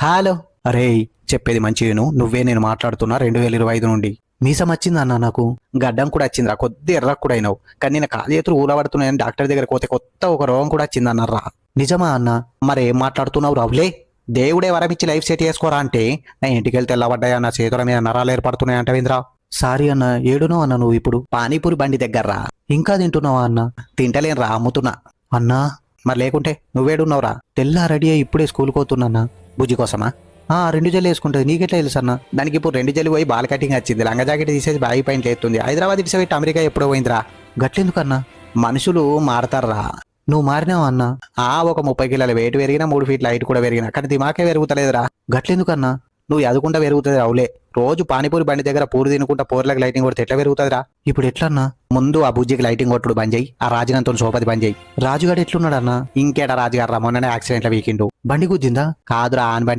Hello. అరే, చెప్పేది మంచిగాను. నువ్వే నేను మాట్లాడుతున్నా 2025 నుండి. మీసం వచ్చింది అన్న, నాకు గడ్డం కూడా వచ్చిందిరా, కొద్ది ఎర్రకు కూడా అయినావు. కానీ నేను కాలు చేతులు ఊలబడుతున్నాయని డాక్టర్ దగ్గర పోతే కొత్త ఒక రోగం కూడా వచ్చింది అన్నారా. నిజమా అన్న? మరి ఏం మాట్లాడుతున్నావు రావులే? దేవుడే వరమిచ్చి లైఫ్ సెట్ చేసుకోరా అంటే నా ఇంటికి వెళ్తే తెల్లబడ్డాయా, నా చేతుల మీద నరాలు ఏర్పడుతున్నాయి అంటవేంద్రా. సారీ అన్న, ఏడునో అన్న నువ్వు ఇప్పుడు? పానీపూరి బండి దగ్గర్రా. ఇంకా తింటున్నావా అన్న? తింటలేనురా, అమ్ముతున్నా. అన్నా మరి లేకుంటే నువ్వేడున్నావురా? తెల్లా రెడీ అయ్యి ఇప్పుడే స్కూల్కి పోతున్నా. బుజ్జి కోసమా? 2 జల్లు వేసుకుంటుంది. నీకెట్లా తెలుసు అన్న? దానికి ఇప్పుడు 2 జల్లు పోయి బాల్ కటింగ్ వచ్చింది. లంగా జాకెట్ తీసేసి బ్యాగ్ పైన ఎత్తుంది. హైదరాబాద్ ఇడిసబెట్టి అమెరికా ఎప్పుడో పోయిందిరా. గట్లెందుకన్నా? మనుషులు మారతారా. నువ్వు మారినావా అన్న? ఒక 30 కిలోల వెయిట్ పెరిగినా, 3 ఫీట్ల హైట్ కూడా పెరిగినా, కానీ దిమాకే పెరుగుతలేదురా. గట్లెందుకన్నా? నువ్వు ఎదుకుంటా పెరుగుతుంది రావులే. రోజు పానీపూరి బండి దగ్గర పూరి తినుకుంటా పోర్లకు లైటింగ్ కొడితే ఎట్లా పెరుగుతుందిరా? ఇప్పుడు ఎట్లన్నా? ముందు ఆ బుజ్జికి లైటింగ్ కొట్టుడు బంద్ చేయి. ఆ రాజుగారితో సోపతి బంద్ చేయి. రాజుగాడు ఎట్లున్నాడన్నా? ఇంకేట రాజుగారు రా, మొన్ననే యాక్సిడెంట్ల వీకిండు. బండి గుద్దిందా? కాదురా, ఆన్ బండి